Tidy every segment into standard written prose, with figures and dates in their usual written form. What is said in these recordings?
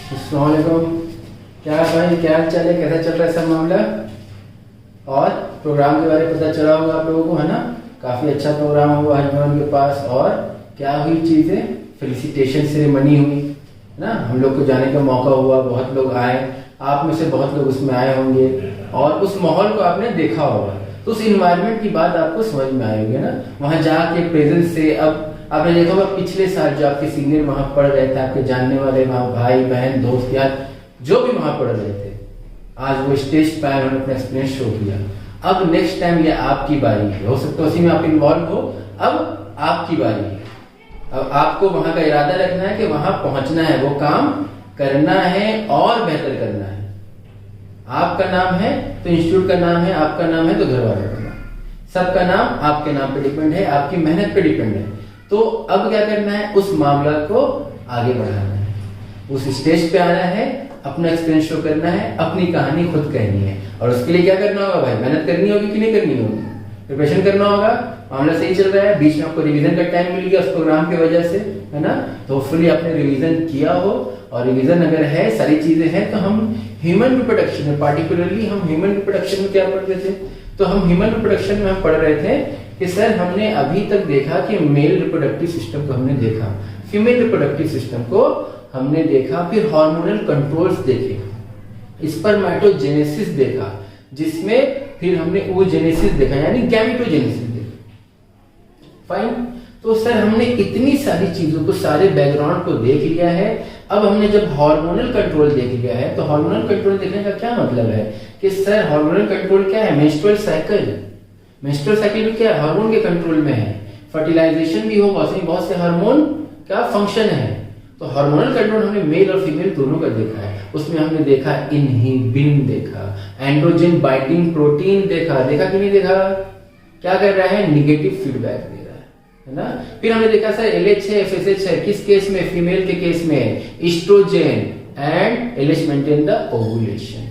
अस्सलाम वालेकुम। क्या भाई, क्या हाल चाल है, कैसा चल रहा है सब मामला? और प्रोग्राम के बारे में पता चला होगा आप लोगों को, है ना? काफी अच्छा प्रोग्राम हुआ हजमान के पास। और क्या हुई चीजें, फेलिसिटेशन सेरेमनी हुई, है ना? हम लोग को जाने का मौका हुआ, बहुत लोग आए, आप में से बहुत लोग उसमें आए होंगे और उस माहौल को आपने देखा होगा, तो उस इन्वायरमेंट की बात आपको समझ में आई होगी ना। वहां जाके प्रेजेंस से अब आपने देखा होगा पिछले साल जो आपके सीनियर वहां पढ़ रहे थे, आपके जानने वाले वहां भाई बहन दोस्त यार जो भी वहां पढ़ रहे थे, आज वो स्टेज पे आए, उन्होंने अपना एक्सपीरियंस शो किया। अब नेक्स्ट टाइम ये आपकी बारी है, हो सकता है उसी में आप इन्वॉल्व हो। अब आपकी बारी है, अब आपको वहां का इरादा रखना है कि वहां पहुंचना है, वो काम करना है और बेहतर करना है। आपका नाम है तो इंस्टीट्यूट का नाम है, आपका नाम है तो घर वालों का नाम, सबका नाम आपके नाम पे डिपेंड है, आपकी मेहनत पे डिपेंड है। तो अब क्या करना है, उस मामला को आगे बढ़ाना है, उस स्टेज पे आना है, अपना एक्सपीरियंस शो करना है, अपनी कहानी खुद कहनी है। और उसके लिए क्या करना होगा भाई, मेहनत करनी होगी कि नहीं करनी होगी, प्रिपरेशन करना होगा। मामला सही चल रहा है, बीच में आपको रिवीजन का टाइम मिल गया उस प्रोग्राम की वजह से, है ना? तो होपफुली आपने रिवीजन किया हो, और रिवीजन अगर है, सारी चीजें हैं, तो हम ह्यूमन रिप्रोडक्शन में, पार्टिकुलरली हम ह्यूमन रिप्रोडक्शन में क्या पढ़ रहे थे, तो हम ह्यूमन रिप्रोडक्शन में हम पढ़ रहे थे कि सर हमने अभी तक देखा कि मेल रिप्रोडक्टिव सिस्टम को हमने देखा, फीमेल रिप्रोडक्टिव सिस्टम को हमने देखा, फिर हार्मोनल कंट्रोल्स देखे, स्पर्मेटोजेनेसिस देखा, जिसमें फिर हमने oogenesis देखा यानी गैमेटोजेनेसिस देखा। फाइन, तो सर हमने इतनी सारी चीजों को, सारे बैकग्राउंड को देख लिया है। अब हमने जब हार्मोनल कंट्रोल देख लिया है, तो हार्मोनल कंट्रोल देखने का क्या मतलब है कि सर हार्मोनल कंट्रोल क्या है, मेंस्ट्रुअल साइकिल। मेंस्ट्रुअल साइकिल भी क्या है, हार्मोन के कंट्रोल में है। फर्टिलाइजेशन भी होगा, उसमें बहुत से हार्मोन का फंक्शन है। तो हार्मोनल कंट्रोल हमने मेल और फीमेल दोनों का देखा है। उसमें हमने देखा इनहिबिन देखा, एंड्रोजन बाइंडिंग प्रोटीन देखा, देखा कि नहीं देखा? क्या कर रहा है, निगेटिव फीडबैक दे रहा है ना? फिर हमने देखा सर LH है, FSH है, किस केस में, फीमेल के केस में, oestrogen and LH maintain the ovulation.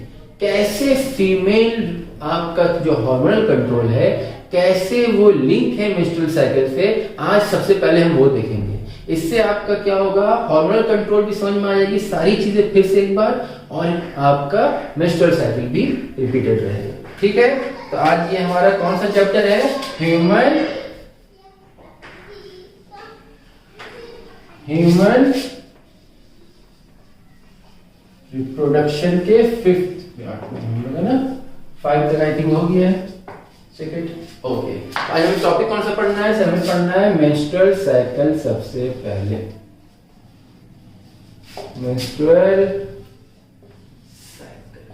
कैसे फीमेल आपका जो हार्मोनल कंट्रोल है, कैसे वो लिंक है मेंस्ट्रुअल साइकिल से, आज सबसे पहले हम वो देखेंगे। इससे आपका क्या होगा, हार्मोनल कंट्रोल भी समझ में आ जाएगी, सारी चीजें फिर से एक बार, और आपका मेंस्ट्रुअल साइकिल भी रिपीटेड रहेगा। ठीक है, तो आज ये हमारा कौन सा चैप्टर है, ह्यूमन रिप्रोडक्शन के 5th ना, 5 तक आई थिंक हो गया है, सेकंड। ओके, आज हमें टॉपिक कौन सा पढ़ना है सर, हमें पढ़ना है मेंस्ट्रुअल साइकिल। सबसे पहले मेंस्ट्रुअल साइकिल,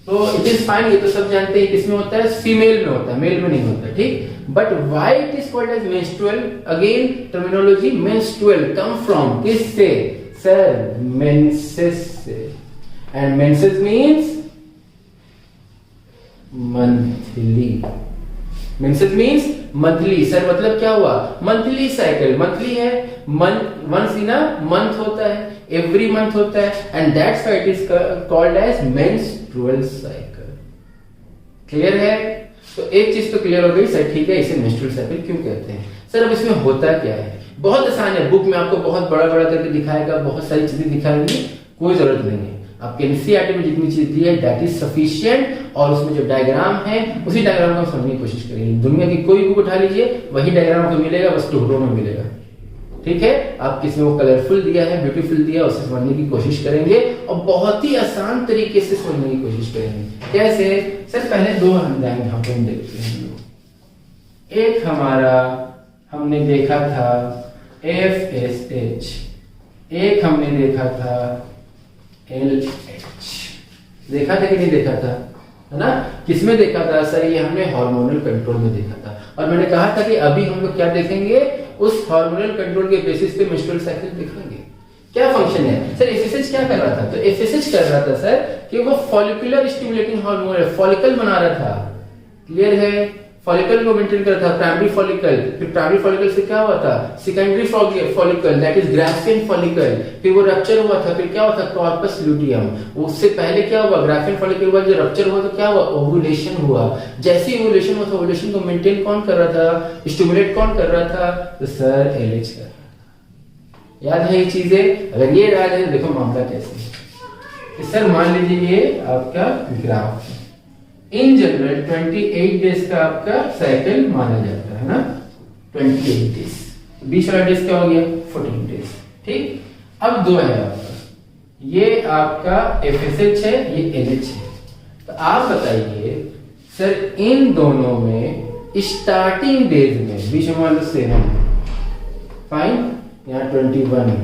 तो इट इज फाइन, ये तो सब जानते हैं किसमें होता है, फीमेल में होता है, मेल में नहीं होता, ठीक। But why it is called as menstrual, again terminology, menstrual come from किससे सर, मेंसेस से, and menses means monthly, menses means monthly. Sir मतलब क्या हुआ, मंथली साइकिल, मंथली है, वंस इन अ मंथ होता है, एवरी मंथ होता है, and that's why it is called as menstrual cycle. Clear है? तो एक चीज तो क्लियर हो गई सर, ठीक है, इसे मेंस्ट्रुअल साइकिल क्यों कहते हैं। सर अब इसमें होता क्या है, बहुत आसान है, बुक में आपको बहुत बड़ा बड़ा करके दिखाएगा, बहुत सारी चीजें दिखाएंगी, कोई जरूरत नहीं है। आपके एनसीईआरटी में जितनी चीज दी है दैट इज सफिशिएंट, और उसमें जो डायग्राम है उसी डायग्राम को समझने की कोशिश करेंगे। दुनिया की कोई बुक उठा लीजिए, वही डायग्राम आपको मिलेगा, बस टुकड़ों में मिलेगा। ठीक है, आप किसी में वो कलरफुल दिया है, ब्यूटीफुल दिया है, उसे समझने की कोशिश करेंगे और बहुत ही आसान तरीके से समझने की कोशिश करेंगे। कैसे सर, पहले दो हम देखते हैं। एक हमारा हमने देखा था FSH, एक हमने देखा था LH। देखा था कि नहीं देखा था, है ना? किसमें देखा था सर, ये हमने हार्मोनल कंट्रोल में देखा था। और मैंने कहा था कि अभी हम लोग क्या देखेंगे, उस हार्मोनल कंट्रोल के बेसिस पे मेंस्ट्रुअल साइकिल देखेंगे। क्या फंक्शन है सर, FSH क्या कर रहा था, तो FSH कर रहा था सर कि वो फॉलिकुलर स्टिमुलेटिंग हार्मोन है, फॉलिकल बना रहा था। क्लियर है, फॉलिकल को मेंटेन करता था, प्राइमरी फॉलिकल, फिर प्राइमरी फॉलिकल से क्या हुआ था, secondary follicle that is graphene follicle, फिर वो रप्चर हुआ था, फिर क्या हुआ था, कॉर्पस लुटियम। उससे पहले क्या हुआ, ग्राफिन फॉलिकल हुआ, जो रप्चर हुआ तो क्या हुआ, ओवुलेशन हुआ। जैसे ही ओवुलेशन हुआ था, ओवुलेशन को मेंटेन कौन कर रहा था, स्टिमुलेट कौन कर रहा था, तो सर LH कर रहा था। याद है ये चीजें? अगर ये याद है तो देखो मामला कैसे है। सर मान लीजिए ये आपका ग्राफ है, इन जनरल 28 डेज का आपका साइकिल माना जाता है ना, 28 डेज। 20 वाला डेज क्या हो गया? 14 डेज। ठीक, अब दो है आपका, ये आपका FSH है, ये LH है। तो आप बताइए सर इन दोनों में स्टार्टिंग डेज में बीच में मान लो 7 है, फाइन, यहाँ 21 है,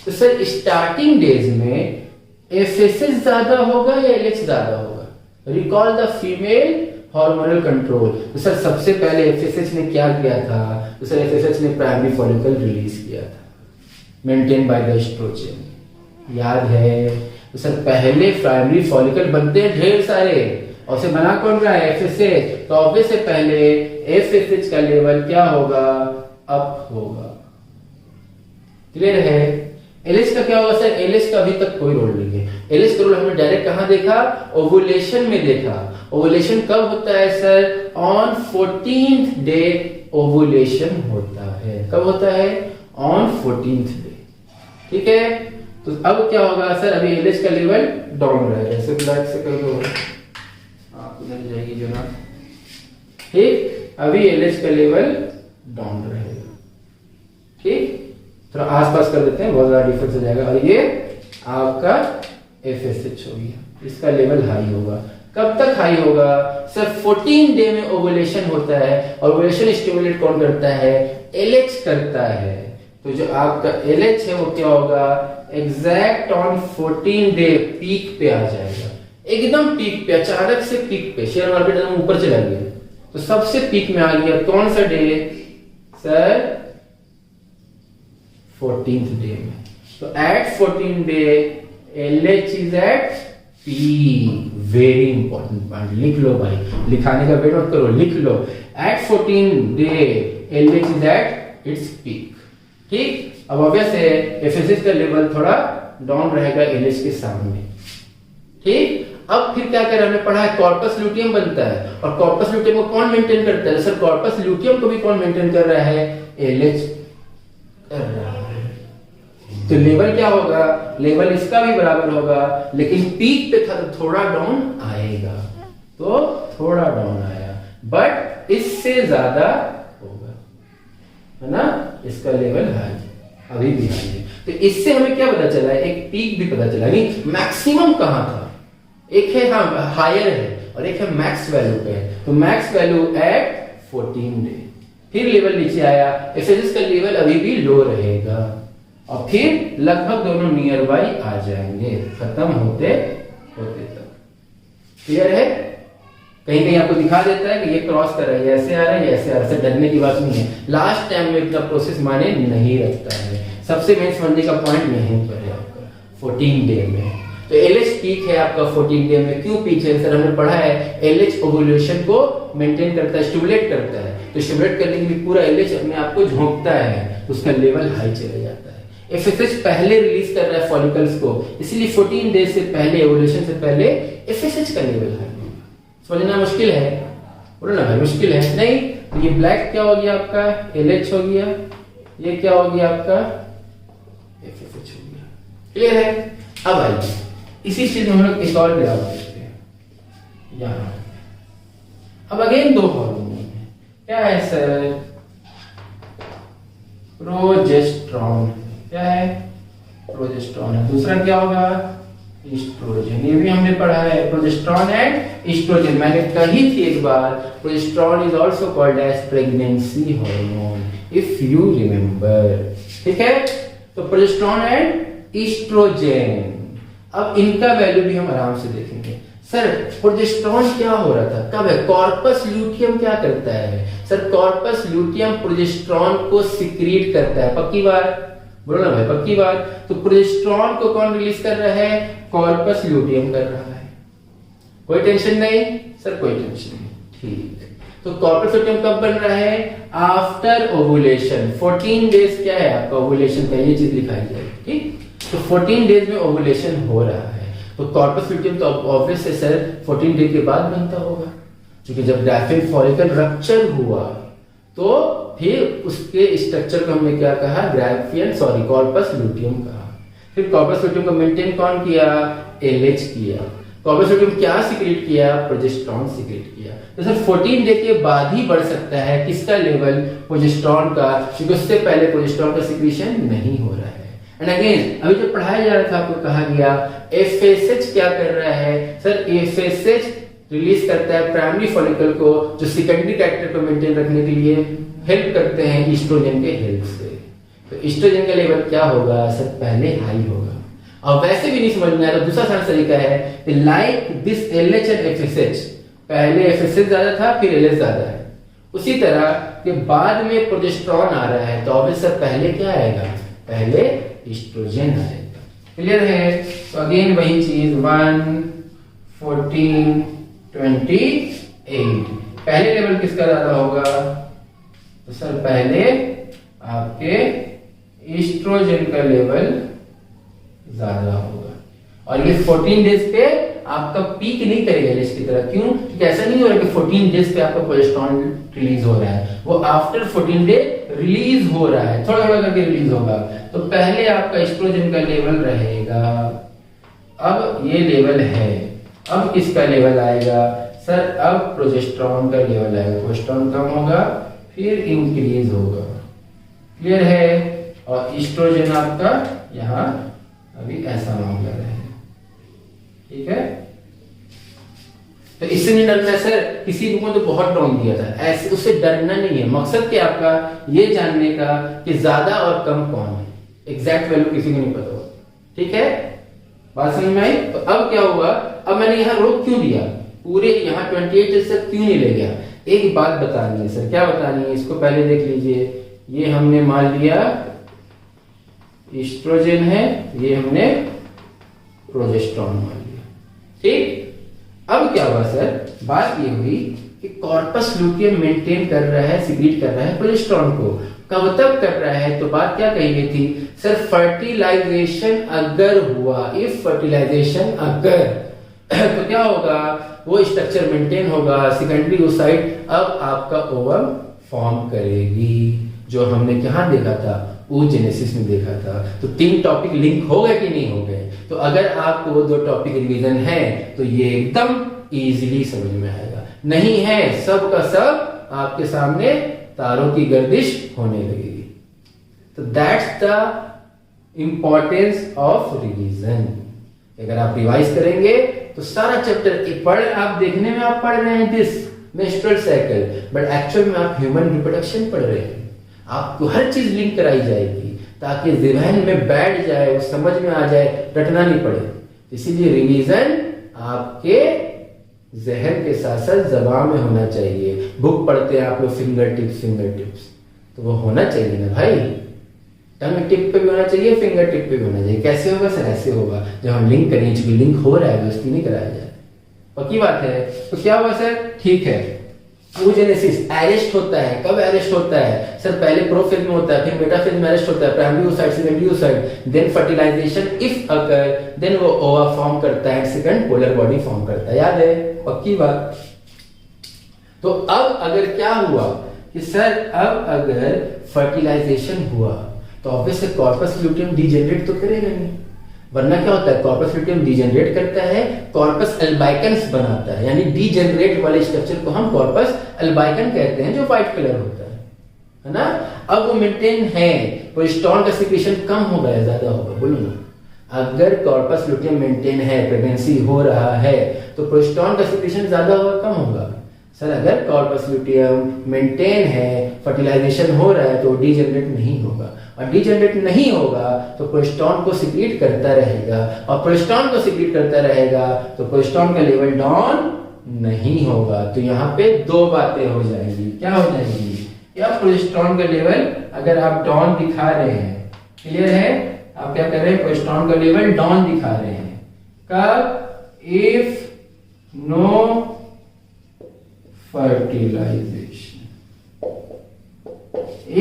तो सर स्टार्टिंग डेज में FSH ज्यादा होगा या LH ज्यादा होगा? Recall the female hormonal control. तो सर सबसे पहले FSH ने क्या किया था? तो सर FSH ने प्राइमरी फॉलिकल रिलीज किया था, मेंटेन बाय द एस्ट्रोजन। याद है? तो सर पहले प्राइमरी फॉलिकल बनते हैं ढेर सारे, और से बना कौन रहा है? FSH। तो ऑब्वियस से पहले FSH का लेवल क्या होगा? अप होगा। क्लियर है? LH का क्या होगा सर? LH का अभी तक कोई रोल नहीं है। LH का रोल हमने डायरेक्ट कहां देखा? ओवुलेशन में देखा। ओवुलेशन कब होता है sir? On 14th day ovulation होता है। कब होता है? On 14th day. ठीक है, तो अब क्या होगा सर? अभी LH का लेवल डाउन रहेगा, ऐसे ब्लैक से कर दो, उधर जाएगी जो ना। ठीक, अभी LH का लेवल डाउन रहेगा। ठीक, थोड़ा आसपास कर देते हैं, बहुत ज्यादा डिफरेंस हो जाएगा। और ये आपका FSH हो गया, इसका लेवल हाई होगा। कब तक हाई होगा सर? 14 डे में ओवुलेशन होता है, और ओवुलेशन स्टिमुलेट कौन करता है? LH करता है। तो जो आपका LH है वो क्या होगा? एग्जैक्ट ऑन 14 डे पीक पे आ जाएगा, एकदम पीक पे, अचानक से पीक पे। शेयर मार्केट एकदम ऊपर चला गया, तो सबसे पीक में आ गया। कौन सा डे सर? 14th डे में। तो at 14 day LH is at peak. Very important point, लिख लो भाई, लिखाने का वेट मत करो, लिख लो। At 14 day LH is at its peak. ठीक, अब ऑब्वियस है FSH का लेवल थोड़ा डाउन रहेगा LH के सामने। ठीक, अब फिर क्या करें? हमने पढ़ा है कॉर्पस ल्यूटियम बनता है, और कॉर्पस ल्यूटियम को कौन मेंटेन करता है? सर कॉर्पस ल्यूटियम को भी कौन मेंटेन कर रहा है? LH कर रहा है। तो लेवल क्या होगा? लेवल इसका भी बराबर होगा, लेकिन पीक पे था तो थोड़ा डाउन आएगा, तो थोड़ा डाउन आया, बट इससे ज्यादा होगा, है ना? इसका लेवल हाई, अभी भी हाई है। तो इससे हमें क्या पता चला? एक पीक भी पता चला, नहीं मैक्सिमम कहां था? एक है हाँ हायर है, और एक है मैक्स वैल्यू पे है। तो मैक्स वैल्यू एट 14 डे। फिर लेवल नीचे आया, FSH का लेवल अभी भी लो रहेगा, और फिर लगभग दोनों नियर बाई आ जाएंगे, खत्म होते होते तक। क्लियर है? कहीं कहीं आपको दिखा देता है कि ये क्रॉस कर रहा है, ऐसे आ रहा है, ऐसे आ रहा है। डरने की बात नहीं है, लास्ट टाइम में इतना प्रोसेस माने नहीं रखता है। सबसे मेन समझने का पॉइंट यहीं पर है आपका 14 डे में। तो LH पीक है आपका 14 डे में। क्यों पीक है सर? हमने पढ़ा है LH ओवुलेशन को मेंटेन करता है, स्टिमुलेट करता है। तो स्टिमुलेट करने के लिए पूरा LH अपने आप को झोंकता है, तो उसका लेवल हाई चला जाता है। FSH पहले रिलीज कर रहा है फॉलिकल्स को, इसलिए 14 डेज से पहले, ओवुलेशन से पहले FSH का लेवल हाई होगा। समझना मुश्किल है? बोलो ना भाई, मुश्किल है नहीं? तो ये ब्लैक क्या हो गया आपका? LH हो गया, ये क्या हो गया आपका? FSH हो गया। क्लियर है? अब आइए इसी चीज में हम लोग एक और ग्राफ देखते हैं यहाँ। अब अगेन दो हार्मोन है, क्या है सर? प्रोजेस्टेरॉन। क्या है? प्रोजेस्टेरॉन है। दूसरा क्या होगा? ईस्ट्रोजन। ये भी हमने पढ़ा है, प्रोजेस्टेरॉन एंड ईस्ट्रोजन। मैंने कही थी एक बार, progesterone is also called as pregnancy hormone, if you remember. ठीक है, तो प्रोजेस्टेरॉन एंड ईस्ट्रोजन। अब इनका वैल्यू भी हम आराम से देखेंगे। सर प्रोजेस्टेरॉन क्या हो रहा था? कब है? कॉर्पस ल्यूटियम क्या करता है? सर कॉर्पस ल्यूटियम प्रोजेस्टेरॉन को सिक्रीट करता है। पक्की बात? बोलो ना भाई, पक्की बात। तो प्रोजेस्टेरॉन को कौन रिलीज कर रहा है? कॉर्पस ल्यूटियम कर रहा है। कोई टेंशन नहीं सर? कोई टेंशन नहीं। ठीक, तो कॉर्पस ल्यूटियम कब बन रहा है? After ovulation. 14 डेज क्या है आपका ओवुलेशन का? ये चीज दिखाई जाएगी। ठीक, तो 14 डेज में ओवुलेशन हो रहा है, तो कॉर्पस ल्यूटियम तो ऑब्वियस है सर 14 डे के बाद बनता होगा, क्योंकि जब ग्राफिन फॉलिकल रप्चर हुआ तो फिर उसके स्ट्रक्चर को हमने क्या कहा, कॉर्पस लुटियम कहा। फिर कॉर्पस लुटियम को मेंटेन कौन किया, एलएच किया। कॉर्पस लुटियम क्या सीक्रेट किया, प्रोजेस्टेरॉन सीक्रेट किया। तो सर 14 डे के बाद ही बढ़ सकता है किसका लेवल, प्रोजेस्टेरॉन का, क्योंकि उससे पहले प्रोजेस्टेरॉन का सिक्रीशन नहीं हो रहा है। एंड अगेन अभी जो पढ़ाया जा रहा था आपको कहा गया एफएसएच क्या कर रहा है, सर एफएसएच रिलीज करता है प्राइमरी फॉलिकल को, जो सेकेंडरी कैरेक्टर को मेंटेन रखने के लिए हेल्प करते हैं ईस्ट्रोजन के हेल्प से। तो ईस्ट्रोजन का लेवल क्या होगा, सर पहले हाई होगा। और वैसे भी नहीं समझ में आया तो दूसरा आसान तरीका है, like this LH and FSH, पहले एफएसएच ज्यादा था फिर एलएच ज्यादा है, उसी तरह के बाद में प्रोजेस्टेरॉन आ रहा है तो ऑब्वियस सर पहले क्या आएगा, पहले ईस्ट्रोजन आएगा। क्लियर है। तो अगेन वही चीज 1 14 28, पहले लेवल किसका ज्यादा होगा, तो सर पहले आपके ईस्ट्रोजन का लेवल ज्यादा होगा। और ये 14 डेज पे आपका पीक नहीं करेगा एलएच की तरह। क्यों, क्योंकि ऐसा नहीं हो रहा कि 14 डेज पे आपका प्रोजेस्टेरॉन रिलीज हो रहा है, वो आफ्टर 14 डे रिलीज हो रहा है, थोड़ा थोड़ा करके रिलीज होगा। तो पहले आपका ईस्ट्रोजन का लेवल रहेगा, अब ये लेवल है, अब किसका लेवल आएगा, सर अब प्रोजेस्टेरॉन का लेवल आएगा, प्रोजेस्टेरॉन कम होगा फिर इंक्रीज होगा। क्लियर है। और ईस्ट्रोजन आपका यहाँ अभी ऐसा मामला रहेगा। ठीक है। तो इससे नहीं डरना सर, किसी बुक में तो बहुत टॉन्ग दिया था, ऐसे उससे डरना नहीं है। मकसद क्या आपका ये जानने का कि ज्यादा और कम कौन है, एग्जैक्ट वैल्यू किसी को नहीं पता हो। ठीक है, बात समझ में आई। तो अब क्या हुआ, अब मैंने यहाँ रोक क्यों दिया, पूरे यहाँ 28 से क्यों नहीं ले गया, एक बात बतानी है सर। क्या बतानी है, इसको पहले देख लीजिए। ये हमने मान लिया ईस्ट्रोजन है, ये हमने प्रोजेस्टेरॉन मान लिया। ठीक। अब क्या हुआ सर, बात ये हुई कि कॉर्पस लुटियम मेंटेन कर रहा है, सिक्रीट कर रहा है प्रोजेस्टेरॉन को। कब तक कर रहा है, तो बात क्या कही गई थी सर, फर्टिलाइजेशन अगर हुआ, इफ फर्टिलाइजेशन अगर तो क्या होगा, वो स्ट्रक्चर मेंटेन होगा, सेकेंडरी ओसाइट अब आपका ओवम फॉर्म करेगी, जो हमने कहां देखा था, oogenesis में देखा था। तो 3 टॉपिक लिंक हो गए कि नहीं हो गए। तो अगर आपको 2 टॉपिक रिवीजन है तो ये एकदम इजीली समझ में आएगा, नहीं है सब का सब आपके सामने तारों की गर्दिश होने लगेगी। तो that's the importance of revision. अगर आप रिवाइज करेंगे तो सारा चैप्टर पढ़, आप देखने में आप पढ़ रहे हैं this menstrual cycle, but actual में आप ह्यूमन रिप्रोडक्शन पढ़ रहे हैं। आपको हर चीज लिंक कराई जाएगी ताकि ज़हन में बैठ जाए, वो समझ में आ जाए, रटना नहीं पड़े। इसीलिए रिवीजन आपके जहन के साथ साथ जबान में होना चाहिए। बुक पढ़ते हैं आप लोग फिंगर टिप्स, तो वो होना चाहिए ना भाई, टंग टिप पे भी होना चाहिए, फिंगर टिप पे भी होना चाहिए। कैसे होगा सर, ऐसे होगा जब हम लिंक करेंगे, चूंकि लिंक हो रहा है दोस्ती नहीं कराया जाए, पक्की बात है। तो क्या हुआ सर, ठीक है, oogenesis अरेस्ट होता है। कब अरेस्ट होता है सर, पहले प्रोफेज में होता है, फिर मेटाफेज में अरेस्ट होता है, primary oocyte, secondary oocyte, then fertilisation if occur, then वो ओवा फॉर्म करता है, सेकंड पोलर बॉडी फॉर्म करता है। याद है, पक्की बात। तो अब अगर क्या हुआ कि सर अब अगर फर्टिलाइजेशन हुआ तो ऑब्वियसली कॉर्पस लुटियम डीजेनरेट तो करेगा नहीं, वरना क्या होता है, कॉर्पस लुटियम डीजेनरेट करता है, कॉर्पस अल्बाइकन्स बनाता है, यानी डीजेनरेट वाले स्ट्रक्चर को हम कॉर्पस अल्बाइकन कहते हैं, जो व्हाइट कलर होता है ना। अब वो मेंटेन है, प्रोजेस्टेरॉन का सिक्रीशन कम होगा या ज्यादा होगा, बोलो ना। अगर कॉर्पस लुटियम मेंटेन है, प्रेगनेंसी हो रहा है, तो प्रोजेस्टेरॉन का सिक्रीशन ज्यादा होगा कम होगा, सर अगर कॉर्पस लुटियम मेंटेन है, फर्टिलाइजेशन हो रहा है, तो डीजेनरेट नहीं होगा, और डीजेनरेट नहीं होगा तो प्रोजेस्टेरॉन को सिक्रीट करता रहेगा, और प्रोजेस्टेरॉन को सिक्रीट करता रहेगा तो प्रोजेस्टेरॉन का लेवल डाउन नहीं होगा। तो यहाँ पे दो बातें हो जाएंगी, क्या हो जाएंगी, या प्रोजेस्टेरॉन का लेवल अगर आप डाउन दिखा रहे हैं, क्लियर है, आप क्या कर रहे हैं, प्रोजेस्टेरॉन का लेवल डाउन दिखा रहे हैं, कब, if no fertilization,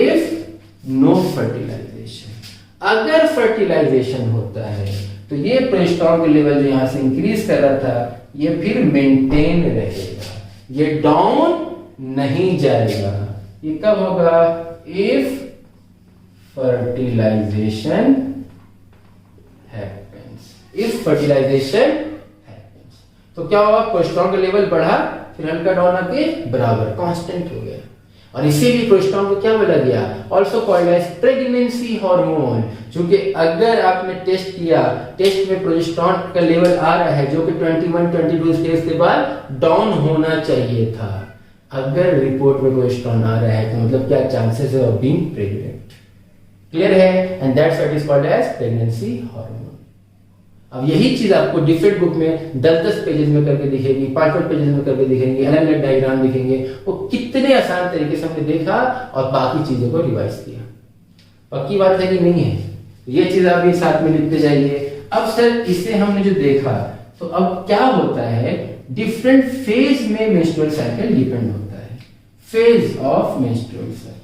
if no fertilization, अगर फर्टिलाइजेशन होता है तो ये प्रोजेस्टेरॉन का लेवल जो यहां से इंक्रीज कर रहा था ये फिर मेंटेन रहेगा, ये डाउन नहीं जाएगा। ये कब होगा, if fertilization happens, if fertilization happens, तो क्या हुआ, प्रोजेस्टेरॉन का लेवल बढ़ा, फिर हल्का डाउन आके बराबर कांस्टेंट हो गया, और इसीलिए प्रोजेस्टेरॉन को क्या बोला गया, also called as pregnancy hormone. क्योंकि अगर आपने टेस्ट किया, टेस्ट में प्रोजेस्टेरॉन का लेवल आ रहा है जो कि 21-22 स्टेज के बाद डाउन होना चाहिए था, अगर रिपोर्ट में प्रोजेस्टेरॉन आ रहा है तो मतलब क्या चांसेस है ऑफ बीइंग प्रेग्नेंट। क्लियर है? And that's what is called as pregnancy hormone. अब यही चीज आपको डिफरेंट बुक में 10-10 पेजेस में करके दिखेगी, 5-5 पेजेस में करके दिखेंगे, अलग अलग डायग्राम दिखेंगे। वो कितने आसान तरीके से हमने देखा और बाकी चीजों को रिवाइज किया। पक्की बात है कि नहीं है? ये चीज आप भी साथ में लिखते जाइए। अब सर इसे हमने जो देखा, तो अब क्या होता है, डिफरेंट फेज में मेंस्ट्रुअल साइकिल डिपेंड होता है। Phase of menstrual cycle,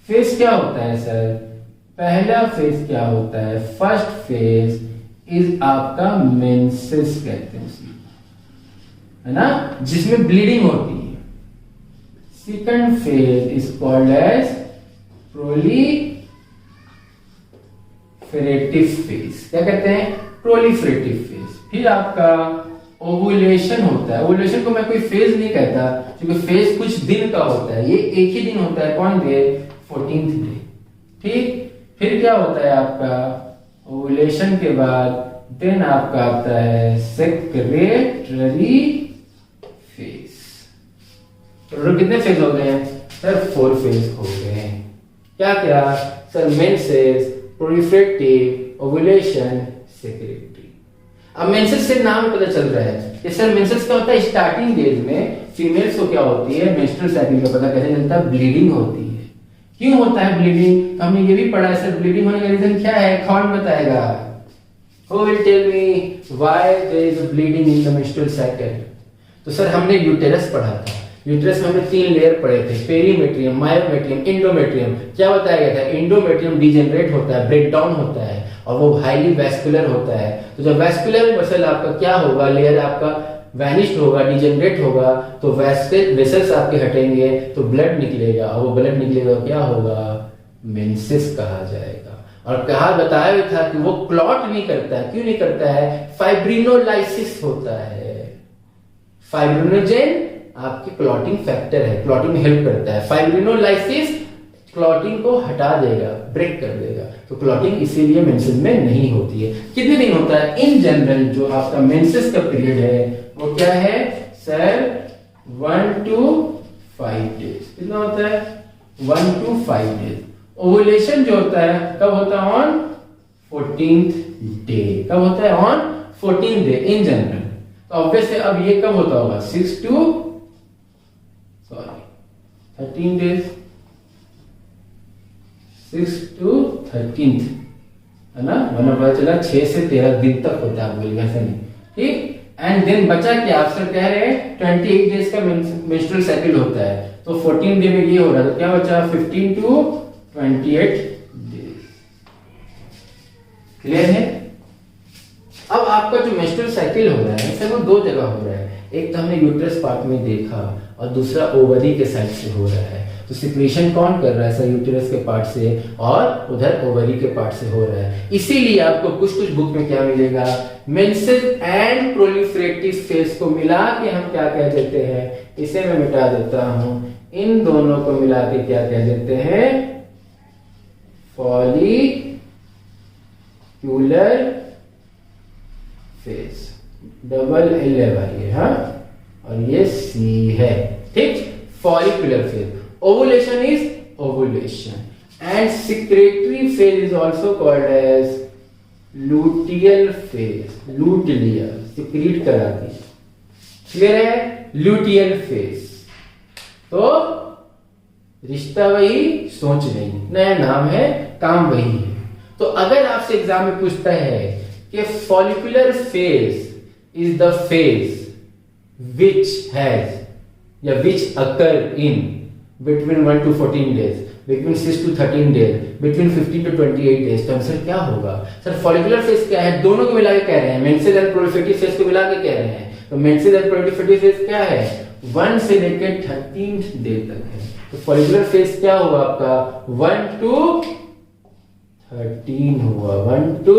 phase क्या होता है सर? पहला फेज क्या होता है? फर्स्ट फेज इज आपका मेंसेस कहते हैं उसमें, है ना, जिसमें ब्लीडिंग होती है। Second phase is called as proliferative phase. क्या कहते हैं? Proliferative phase. फिर आपका ओवुलेशन होता है। ओवुलेशन को मैं कोई फेज नहीं कहता, क्योंकि फेज कुछ दिन का होता है, ये एक ही दिन होता है। कौन डे? 14th day. ठीक। फिर क्या होता है आपका ओवुलेशन के बाद, देन आपका आता है सेक्रेटरी फेज। टोटल कितने फेज हो गए हैं सर? 4 फेज हो गए हैं। क्या क्या sir? Menses, proliferative, ovulation, secretary. अब मेंसेस से नाम पता चल रहा है कि सर मेंसेस क्या होता है? स्टार्टिंग डेज में फीमेल्स को क्या होती है, मेंस्ट्रुअल साइकिल का पता कैसे चलता है? ब्लीडिंग होती है। क्यों होता है ब्लीडिंग? हमने ये भी पढ़ा है सर, ब्लीडिंग होने का रीजन क्या है? कौन बताएगा? Who will tell me why there is a bleeding in the menstrual cycle? तो सर हमने यूटेरस पढ़ा था। यूटेरस में हमने 3 लेयर पढ़े थे, पेरीमेट्रियम, मायोमेट्रियम, इंडोमेट्रियम। क्या बताया गया था? इंडोमेट्रियम डिजेनरेट होता है, ब्रेक डाउन होता है, और वो हाईली वैस्कुलर होता है। तो जब वैस्कुलर मसल आपका क्या होगा, लेयर आपका वैनिश्ड होगा, डिजेनरेट होगा, तो वेसल्स आपके हटेंगे, तो ब्लड निकलेगा, और वो ब्लड निकलेगा क्या होगा? मेंसेस कहा जाएगा। और कहा बताया भी था कि वो क्लॉट नहीं करता है। क्यों नहीं करता है? फाइब्रिनोलाइसिस होता है। फाइब्रिनोजेन आपकी क्लॉटिंग फैक्टर है, क्लॉटिंग में हेल्प करता है। फाइब्रिनोलाइसिस क्लॉटिंग को हटा देगा, ब्रेक कर देगा। तो क्लॉटिंग इसीलिए मेंसेस में नहीं होती है। कितने दिन होता है इन जनरल? जो आपका मेंसेस का पीरियड है वो क्या है सर? 1 to 5 days. कितना होता है? 1 to 5 डेज। ओवुलेशन जो होता है कब होता है? On 14th day. कब होता है? On 14th day in general. तो ऑब्वियसली अब ये कब होता होगा? 13 डेज, 6 to 13th, है ना। वरना पता चला 6 से 13 दिन तक होता है, बोलिए ऐसा नहीं। ठीक। एंड देन बचा क्या? आप सर कह रहे हैं 28 डेज का मेंस्ट्रुअल साइकिल होता है, तो 14 डे में ये हो रहा है, तो क्या बचा? 15 to 28 डेज। क्लियर है? अब आपका जो मेंस्ट्रुअल साइकिल हो रहा है सर वो 2 जगह हो रहा है। एक तो हमने यूट्रस पार्ट में देखा, और दूसरा ओवरी के साइड से हो रहा है। तो सिक्रीशन कौन कर रहा है सर? यूट्रस के पार्ट से, और उधर ओवरी के पार्ट से हो रहा है। इसीलिए आपको कुछ कुछ बुक में क्या मिलेगा? मेंसेस एंड प्रोलिफरेटिव फेज को मिला के हम क्या कह देते हैं? इसे मैं मिटा देता हूं। इन दोनों को मिला के क्या कह देते हैं? Follicular phase. डबल एल है भाई, हाँ, और ये सी है। ठीक। Follicular phase. Ovulation is ovulation, and secretory phase is also called as luteal phase. Luteal secrete कराती। क्लियर है? Luteal phase. तो रिश्ता वही, सोच नहीं, नया नाम है, काम वही है। तो अगर आपसे एग्जाम में पूछता है कि follicular phase is the phase which has या which occur in between 1 to 14 days, between 6 to 13 days, between 15 to 28 days, तो आंसर क्या होगा सर? फॉलिकुलर फेज क्या है? दोनों को मिला के कह रहे हैं, मेंसेस एंड प्रोलिफरेटिव फेज को मिला के कह रहे हैं। तो मेंसेस एंड प्रोलिफरेटिव फेज क्या है? 1 से लेकर 13th डे तक है। तो फॉलिकुलर फेज क्या हुआ आपका 1 to 13 हुआ, 1 to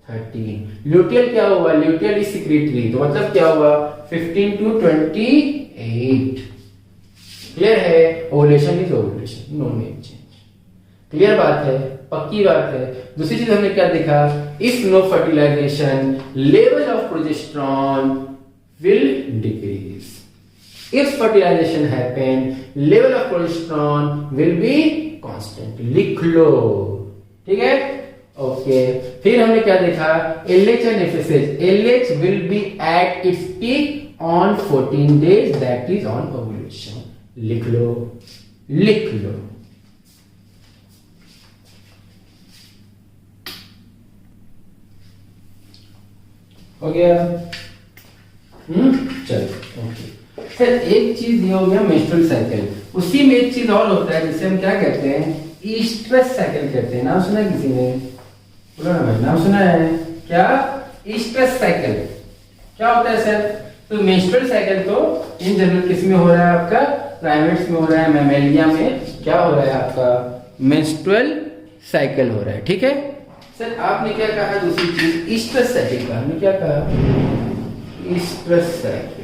13। ल्यूटियल क्या हुआ, ल्यूटियल इज सिक्रेटरी, तो मतलब क्या हुआ 15 to 28। क्लियर है, ovulation is ovulation, no name change. Clear बात है, पक्की बात है। दूसरी चीज हमने क्या देखा, if no fertilisation level of progesterone will decrease, if fertilisation happen level of progesterone will be constant. लिख लो, ठीक है, ओके। फिर हमने क्या देखा, LH and FSH, LH will be eight its peak on 14 days, that is on ovulation. लिख लो, लिख लो। हो गया, चलो ओके। सर एक चीज ये हो गया मेंस्ट्रुअल साइकिल, उसी में एक चीज और होता है जिसे हम क्या कहते हैं, ईस्ट्रस साइकिल कहते हैं। नाम सुना है किसी ने, बोलो ना भाई, नाम सुना है क्या, ईस्ट्रस साइकिल। क्या होता है सर, तो मेंस्ट्रुअल साइकिल तो इन जनरल किस में हो रहा है आपका, प्राइमेट्स में हो रहा है, मैमेलिया में क्या हो रहा है आपका मेंस्ट्रुअल साइकिल हो रहा है, ठीक है। सर आपने क्या कहा, दूसरी चीज ईस्ट्रस साइकिल का, हमने क्या कहा ईस्ट्रस साइकिल।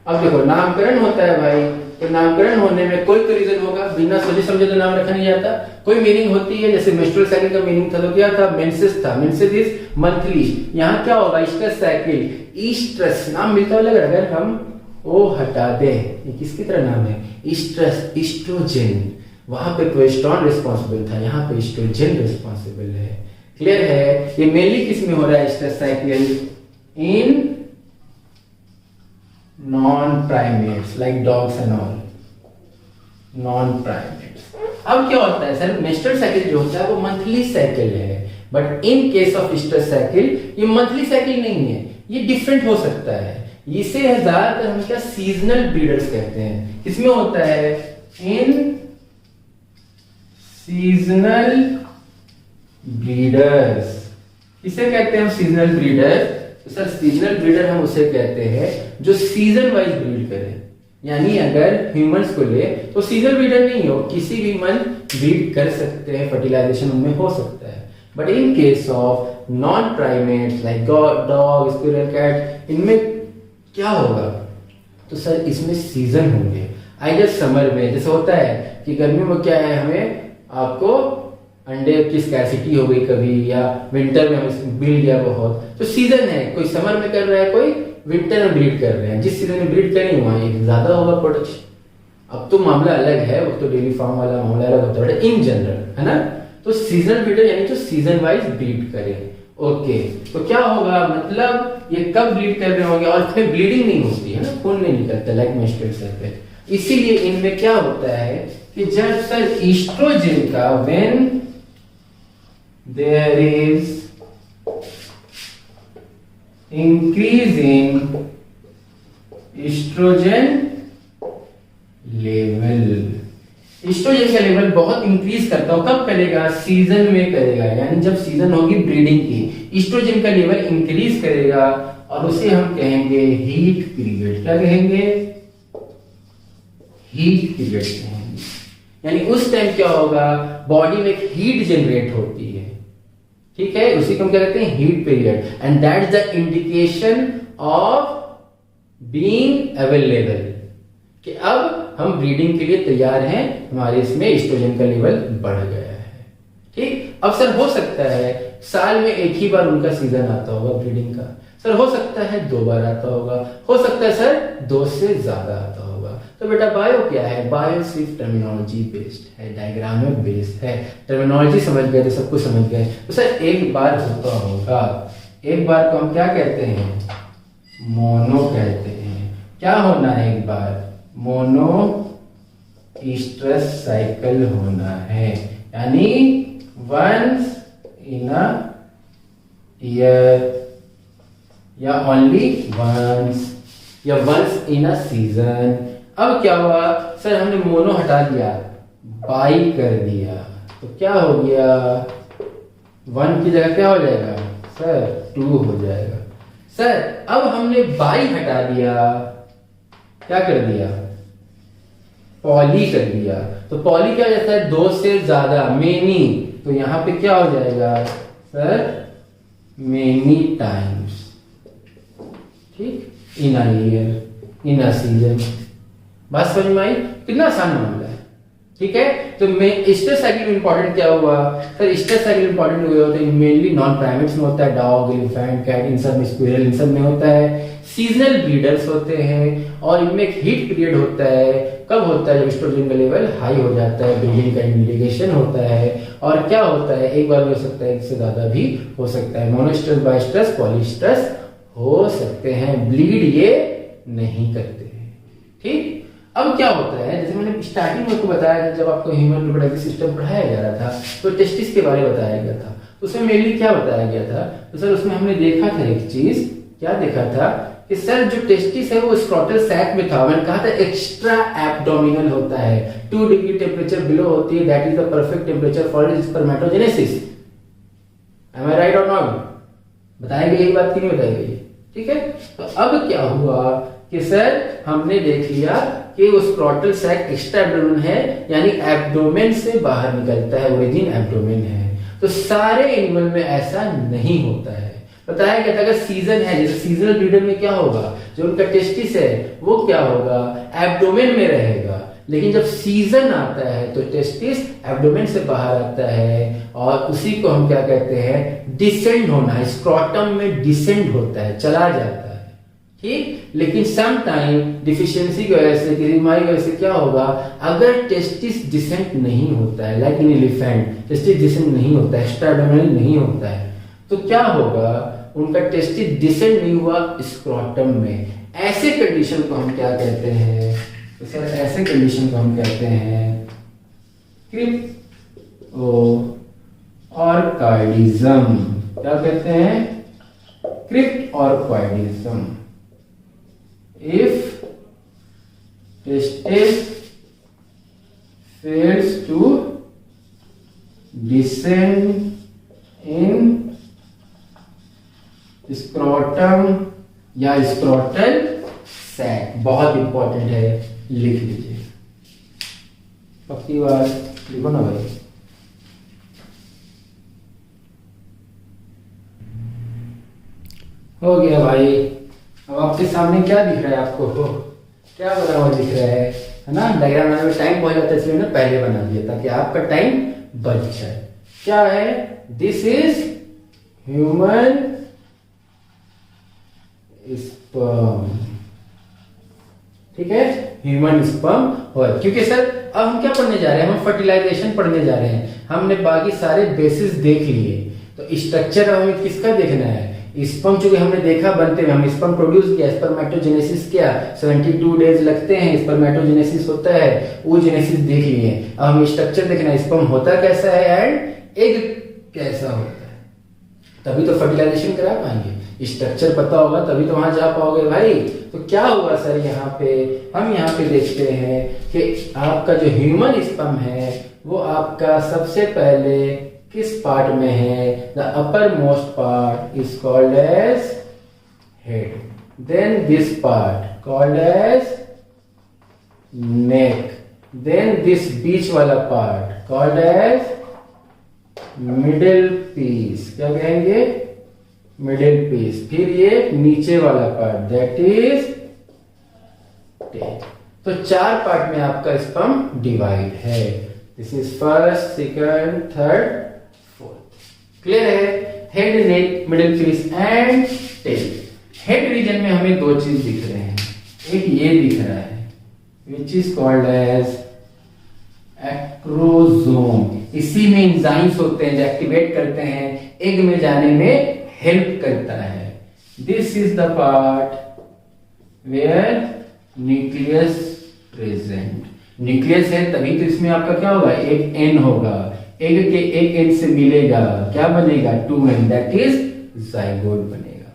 अब देखो नामकरण होता है भाई, तो नामकरण होने में कोई तो रीजन होगा, बिना सोचे समझे तो नाम रखा नहीं जाता, कोई मीनिंग होती है। जैसे मेंस्ट्रुअल साइकिल का मीनिंग था तो क्या था, मेंसेस था, मेंसेस इज मंथली। यहाँ क्या होगा, ईस्ट्रस साइकिल, ईस्ट्रस नाम मिलता हुआ लग रहा है, अगर हम ओ हटा दे, ये किसकी तरह नाम है, ईस्ट्रस, ईस्ट्रोजन, वहां पे प्रोजेस्टेरॉन रिस्पॉन्सिबल था, यहाँ पे ईस्ट्रोजन रिस्पॉन्सिबल है। क्लियर है, ये मेनली किस में हो रहा है oestrus cycle, in non primates like dogs and all, non primates. अब क्या होता है सर, मेंस्ट्रुअल साइकिल जो होता है वो मंथली साइकिल है, but in case of oestrus cycle ये मंथली साइकिल नहीं है, ये डिफरेंट हो सकता है। इसे ज्यादातर हम क्या सीजनल ब्रीडर्स कहते हैं, किसमें होता है, इन सीजनल ब्रीडर्स। किसे कहते हैं हम सीजनल ब्रीडर, तो सर सीजनल ब्रीडर हम उसे कहते हैं जो सीजन वाइज ब्रीड करे। यानी अगर ह्यूमंस को ले तो सीजनल ब्रीडर नहीं हो, किसी भी मंथ ब्रीड कर सकते हैं, फर्टिलाइजेशन उनमें हो सकता है। But in case of non primates like dog, squirrel, cat, इनमें क्या होगा, तो सर इसमें सीजन होंगे। आई गेस समर में जैसे होता है कि गर्मी में क्या है, हमें आपको अंडे की स्कैरसिटी हो गई कभी, या विंटर में हमें मिल गया बहुत, तो सीजन है, कोई समर में कर रहा है, कोई विंटर में ब्रीड कर रहे हैं। जिस सीजन में ब्रीड करेंगे वहां ज्यादा होगा प्रोडक्शन। अब तो मामला अलग है, वो तो डेली फार्म वाला मामला अलग होता है, इन जनरल है ना। तो सीजनल ब्रीडर यानी तो सीजन वाइज ब्रीड करे। ओके, तो क्या होगा, मतलब ये कब ब्रीड कर रहे होंगे, और इसमें ब्लीडिंग नहीं होती है ना, खून नहीं निकलता लाइक मेंस्ट्रुअल साइकिल। इसीलिए इनमें क्या होता है कि जब सर ईस्ट्रोजन का when there is increasing oestrogen level, oestrogen का लेवल बहुत इंक्रीज करता हो, कब करेगा, सीजन में करेगा। यानी जब सीजन होगी ब्रीडिंग की, ईस्ट्रोजन का लेवल इंक्रीज करेगा, और उसे हम कहेंगे हीट पीरियड। क्या कहेंगे, हीट पीरियड कहेंगे। यानी उस टाइम क्या होगा, बॉडी में एक हीट जनरेट होती है, ठीक है, उसी को हम क्या कहते हैं, heat period. And that is the indication of being available, कि अब हम ब्रीडिंग के लिए तैयार हैं, हमारे इसमें ईस्ट्रोजन का लेवल बढ़ गया है। ठीक, अब सर हो सकता है साल में एक ही बार उनका सीजन आता होगा ब्रीडिंग का, सर हो सकता है 2 बार आता होगा, हो सकता है सर 2 से ज्यादा आता होगा। तो बेटा बायो क्या है, बायो सिर्फ टर्मिनोलॉजी बेस्ड है, डायग्राम में बेस्ड है। टर्मिनोलॉजी समझ गए तो सब कुछ समझ गए। तो सर एक बार होता होगा, एक बार को हम क्या कहते हैं, मोनो कहते हैं। क्या होना है एक बार, मोनो ईस्ट्रस साइकिल होना है, यानी वंस इन अ ईयर, या ओनली वंस, या वंस इन अ सीजन। अब क्या हुआ सर, हमने मोनो हटा दिया, बाई कर दिया, तो क्या हो गया, 1 की जगह क्या हो जाएगा सर, 2 हो जाएगा। सर अब हमने बाई हटा दिया, क्या कर दिया, पॉली कर दिया, तो पॉली क्या हो जाता है, दो से ज्यादा, मेनी, तो यहां पे क्या हो जाएगा सर, मेनी टाइम्स, ठीक, इन a year, in a season. बात समझ में आई? कितना आसान मामला है, ठीक है। तो ईस्टर साइकिल इंपॉर्टेंट क्या हुआ सर, ईस्टर साइकिल इंपॉर्टेंट हुए होते हैं मेनली नॉन प्राइमेट्स में होता है, डॉग, एलिफेंट, कैट, इन सब में, स्क्विरल, इन सब में होता है। सीजनल ब्रीडर्स होते हैं और इनमें एक हीट पीरियड होता है, कब होता है, जब एस्ट्रोजन का लेवल हाई हो जाता है, ब्रीडिंग का इंडिकेशन होता है। और क्या होता है, एक बार भी हो सकता है, एक से ज्यादा भी हो सकता है, मोनोस्ट्रस, बाइस्ट्रस, पॉलीस्ट्रस हो सकते हैं, ब्लीड ये नहीं करते हैं, ठीक। अब क्या होता है, जैसे मैंने स्टार्टिंग में आपको बताया जब आपको ह्यूमन रिप्रोडक्टिव सिस्टम पढ़ाया जा रहा था तो टेस्टिस के बारे में बताया गया था, तो उसमें मेनली क्या बताया गया था, तो सर उसमें हमने देखा था एक चीज, क्या देखा था कि सर जो टेस्टिस है वो स्क्रॉटल सैक में था, मैंने कहा था एक्स्ट्रा एब्डोमिनल होता है, 2 डिग्री टेम्परेचर बिलो होती है, that is the perfect temperature for spermatogenesis. Am I right और नॉट? बताएंगे यही बात कि नहीं बताएंगे, ठीक है। तो अब क्या हुआ कि सर हमने देख लिया कि वो स्क्रॉटल सैक एक्स्ट्रा एब्डोमेन है, यानी एब्डोमेन से बाहर निकलता है, ओरिजिन एब्डोमेन है। तो सारे एनिमल में ऐसा नहीं होता है, बताया गया था अगर सीजन है, जैसे सीजनल ब्रीडर में क्या होगा, जो उनका टेस्टिस है वो क्या होगा, एब्डोमेन में रहेगा, लेकिन जब सीजन आता है तो टेस्टिस एब्डोमेन से बाहर आता है और उसी को हम क्या कहते हैं, डिसेंड होना, स्क्रॉटम में डिसेंड होता है, चला जाता है, ठीक। लेकिन सम टाइम डिफिशियंसी की वजह से, किसी बीमारी की वजह से क्या होगा, अगर टेस्टिस डिसेंट नहीं होता है, like in elephant testis descent नहीं होता है, एक्स्ट्रा एब्डोमिनल नहीं होता है, तो क्या होगा, उनका टेस्टिस डिसेंट नहीं हुआ स्क्रॉटम में, ऐसे कंडीशन को हम क्या कहते हैं, तो सर ऐसे कंडीशन को हम कहते हैं क्रिप्टोऑर्किडिज्म। क्या कहते हैं, क्रिप्टोऑर्किडिज्म। If testis fails to descend in scrotum या स्क्रोटल सैक, बहुत इंपॉर्टेंट है, लिख लीजिए, पक्की बात, लिखो ना भाई। हो गया भाई। अब आपके सामने क्या दिख रहा है, आपको क्या बना हुआ दिख रहा है ना, डायग्राम बनाने में टाइम बहुत जाता है, इसलिए ना पहले बना दिया ताकि आपका टाइम बच जाए। क्या है, दिस इज ह्यूमन स्पर्म, ठीक है, ह्यूमन स्पर्म। और क्योंकि सर अब हम क्या पढ़ने जा रहे हैं, हम फर्टिलाइजेशन पढ़ने जा रहे हैं, हमने बाकी सारे बेसिस देख लिए, तो स्ट्रक्चर हमें किसका देखना है, स्पर्म चूंकि हमने देखा बनते हुए, हम स्पर्म प्रोड्यूस किया, स्पर्मेटोजेनेसिस किया, 72 डेज लगते हैं, स्पर्मेटोजेनेसिस होता है, वो जेनेसिस देख लिए। अब हम स्ट्रक्चर देखना है, स्पर्म होता कैसा है एंड एग कैसा होता है, तभी तो फर्टिलाइजेशन करा पाएंगे। स्ट्रक्चर पता होगा तभी तो वहां जा पाओगे भाई। तो क्या हुआ सर, यहाँ पे हम यहाँ पे देखते हैं कि आपका जो ह्यूमन स्पर्म है वो आपका सबसे पहले किस पार्ट में है, the upper most part is called as head, then this part called as neck, then this बीच वाला part called as middle piece, क्या कहेंगे, मिडिल पीस, फिर ये नीचे वाला पार्ट दैट इज टेल। तो 4 पार्ट में आपका स्पर्म डिवाइड है, this is first, second, third, clear है। Head, neck, middle piece and tail. Head region में हमें 2 चीज दिख रहे हैं, एक ये दिख रहा है which is called as acrosome, इसी में एंजाइम्स होते हैं जो एक्टिवेट करते हैं, एग में जाने में हेल्प करता है। This is the part where nucleus present, nucleus है तभी तो इसमें आपका क्या होगा, एक एन होगा, एग के एक एन से मिलेगा, क्या बनेगा, 2n, दैट इज जाइगोट बनेगा।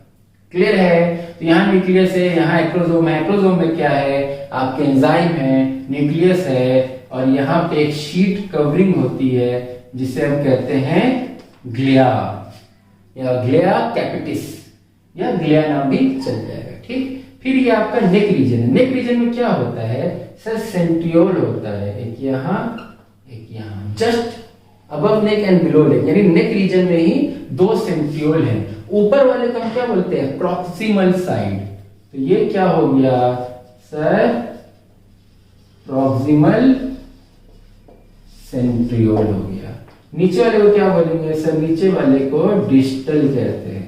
क्लियर है। तो यहाँ न्यूक्लियस है, यहाँ एक्रोसोम है, एक्रोसोम में क्या है, आपके एंजाइम है, न्यूक्लियस है, और यहाँ पे एक शीट कवरिंग होती है जिसे हम कहते हैं ग्लिया या ग्लिया कैपिटिस या ग्लिया नाम भी चल जाएगा, ठीक। फिर ये आपका नेक रीजन है। नेक रीजन में क्या होता है सर, सेंट्रियोल होता है, एक यहाँ एक यहाँ, just above neck and below neck, यानी नेक रीजन में ही 2 सेंट्रियोल हैं। ऊपर वाले को हम क्या बोलते हैं, प्रॉक्सिमल साइड। तो ये क्या हो गया सर, प्रॉक्सिमल सेंट्रियोल हो गया। नीचे वाले को क्या बोलेंगे सर, नीचे वाले को डिस्टल कहते हैं,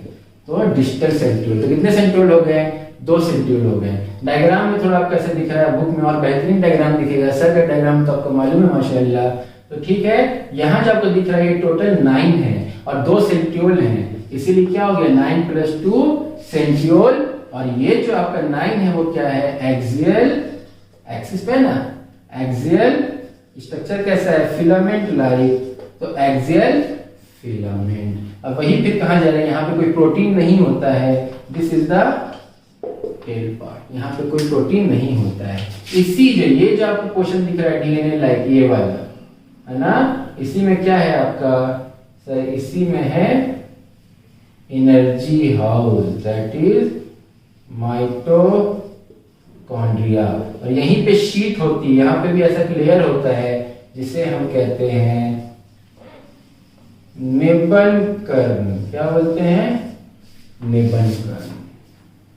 तो डिस्टल सेंट्रियोल। तो कितने सेंट्रियोल हो गए, 2 सेंट्रियोल हो गए। डायग्राम में थोड़ा आपको कैसे दिख रहा है, बुक में और बेहतरीन डायग्राम दिखेगा सर का डायग्राम तो आपको मालूम है माशाल्लाह। तो ठीक है, यहाँ जो आपको दिख रहा है ये टोटल 9 है और 2 सेंट्रियोल हैं, इसीलिए क्या हो गया 9 + 2 सेंट्रियोल। और ये जो आपका 9 है वो क्या है, एक्सियल, एक्सिस पे ना, एक्सियल स्ट्रक्चर कैसा है, फिलामेंट लाइक, तो एक्सियल फिलामेंट। अब वही फिर कहा जा रहा है, यहाँ पे कोई प्रोटीन नहीं होता है, this is the tail part, यहाँ पे कोई प्रोटीन नहीं होता है। इसी जो ये जो आपको क्वेश्चन दिख रहा है डीएनए लाइक ये वाला है ना, इसी में क्या है आपका सर, इसी में है energy house, that is mitochondria. और यहीं पे शीट होती है, यहाँ पे भी ऐसा लेयर होता है जिसे हम कहते हैं निबंकर्ण, क्या बोलते हैं, निबंकर्ण।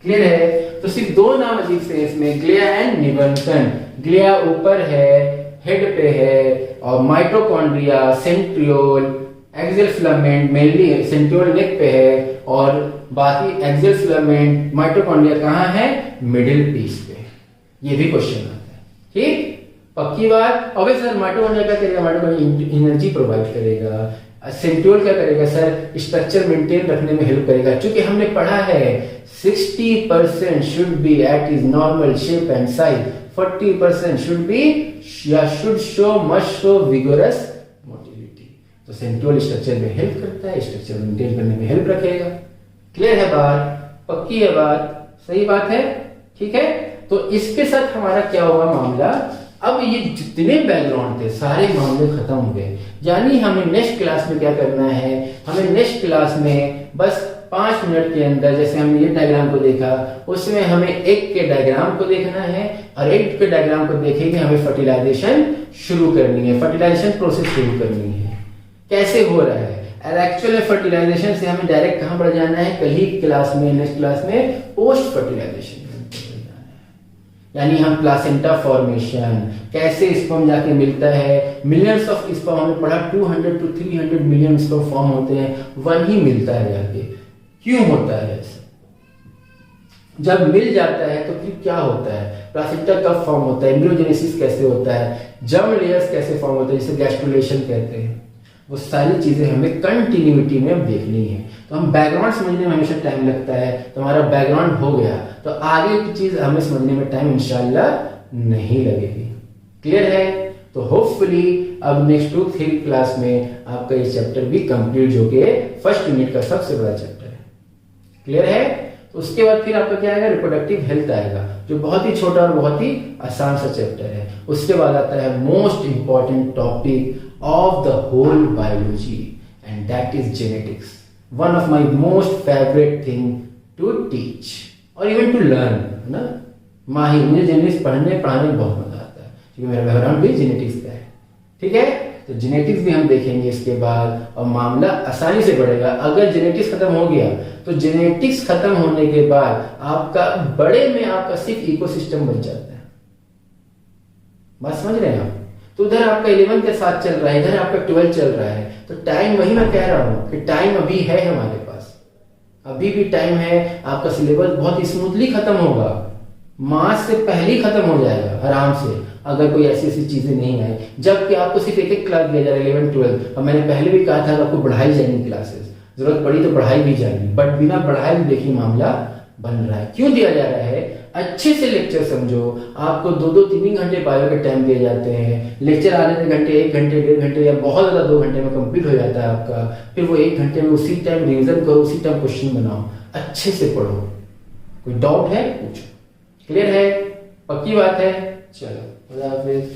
क्लियर है, तो सिर्फ 2 नाम अजीब से इसमें, ग्लिया एंड निबंकर्ण। ग्लिया ऊपर है, हेड पे है, और mitochondria, centriole, axial filament mainly centriole neck पे है, और बाकी एक्सियल फिलामेंट माइटोकॉन्ड्रिया कहाँ है, मिडिल पीस पे। ये भी क्वेश्चन आता है, ठीक, पक्की बात। अब सर माइटोकॉन्ड्रिया क्या करेगा, माइटोकॉन्ड्रिया एनर्जी प्रोवाइड करेगा। सेंट्रियोल क्या करेगा सर, स्ट्रक्चर मेंटेन रखने में हेल्प करेगा। क्योंकि हमने पढ़ा है 60% should be at is normal shape and size, 40% should be या should show must show vigorous motility. तो सेंट्रियोल स्ट्रक्चर में हेल्प करता है, स्ट्रक्चर मेंटेन करने में हेल्प रखेगा। क्लियर है बात, पक्की है बात, सही बात है, ठीक है। तो इसके साथ हमारा क्या होगा मामला, अब ये जितने बैकग्राउंड थे सारे मामले खत्म हो गए। यानी हमें नेक्स्ट क्लास में क्या करना है, हमें नेक्स्ट क्लास में बस 5 मिनट के अंदर, जैसे हमने ये डायग्राम को देखा, उसमें हमें एक के डायग्राम को देखना है, और एक के डायग्राम को देखेंगे हमें फर्टिलाइजेशन शुरू करनी है, फर्टिलाइजेशन प्रोसेस शुरू करनी है। कैसे हो रहा है, एक्चुअल फर्टिलाइजेशन से हमें डायरेक्ट कहां बढ़ जाना है, कल ही क्लास में, नेक्स्ट क्लास में पोस्ट फर्टिलाइजेशन, यानी हम प्लासेंटा फॉर्मेशन, कैसे स्पर्म जाके मिलता है, मिलियंस ऑफ स्पर्म हमने पढ़ा, 200 to 300 मिलियन स्पर्म फॉर्म होते हैं, 1 ही मिलता है जाके। क्यों होता है ऐसा, जब मिल जाता है तो फिर क्या होता है, प्लासेंटा कब फॉर्म होता है, एम्ब्रियोजेनेसिस कैसे होता है, जर्म लेयर्स कैसे फॉर्म होते हैं, जिसे गैस्ट्रुलेशन कहते हैं। वो सारी चीजें हमें कंटिन्यूटी में देखनी है। तो हम बैकग्राउंड समझने में हमेशा टाइम लगता है, तो हमारा बैकग्राउंड हो गया तो आगे की चीज हमें समझने में टाइम इंशाल्लाह नहीं लगेगी। क्लियर है, तो होपफुली अब नेक्स्ट 2-3 क्लास में आपका ये चैप्टर भी कंप्लीट, जो कि फर्स्ट यूनिट का सबसे बड़ा चैप्टर है। क्लियर है, तो उसके बाद फिर आपका क्या आएगा, रिप्रोडक्टिव हेल्थ आएगा, जो बहुत ही छोटा और बहुत ही आसान सा चैप्टर है। उसके बाद आता है most important topic of the whole biology, and that is genetics, one of my most favorite thing to teach or even to learn, है ना। माहिर, मुझे जेनेटिक्स पढ़ाने में बहुत मजा आता है, क्योंकि मेरा बैकग्राउंड भी जेनेटिक्स का है, ठीक है। तो जेनेटिक्स भी हम देखेंगे इसके बाद, और मामला आसानी से बढ़ेगा। अगर जेनेटिक्स खत्म हो गया तो जेनेटिक्स खत्म होने के बाद आपका बड़े में आपका सिर्फ इकोसिस्टम बच जाता है। बात समझ रहे हैं आप, तो उधर आपका 11 के साथ चल रहा है, इधर आपका 12 चल रहा है, तो टाइम वही मैं कह रहा हूं कि टाइम अभी है हमारे पास, अभी भी टाइम है। आपका सिलेबस बहुत ही स्मूथली खत्म होगा, मार्च से पहले ही खत्म हो जाएगा आराम से, अगर कोई ऐसी ऐसी चीजें नहीं आए। जबकि आपको सिर्फ एक क्लास दिया जा रहा है 11, 12, और मैंने पहले भी कहा था कि आपको बढ़ाई जाएंगी क्लासेस, जरूरत पड़ी तो बढ़ाई भी जाएगी, बट बिना बढ़ाए भी देखिए मामला बन रहा है। क्यों दिया जा रहा है, अच्छे से लेक्चर समझो। आपको 2-2, 3 घंटे बायो के टाइम दिए जाते हैं, लेक्चर आने के घंटे 1 घंटे, 1.5 घंटे, या बहुत ज्यादा 2 घंटे में कंप्लीट हो जाता है आपका। फिर वो 1 घंटे में उसी टाइम रिवीजन करो, उसी टाइम क्वेश्चन बनाओ, अच्छे से पढ़ो। कोई डाउट है पूछो। क्लियर है, पक्की बात है, चलो खुदा हाफिज।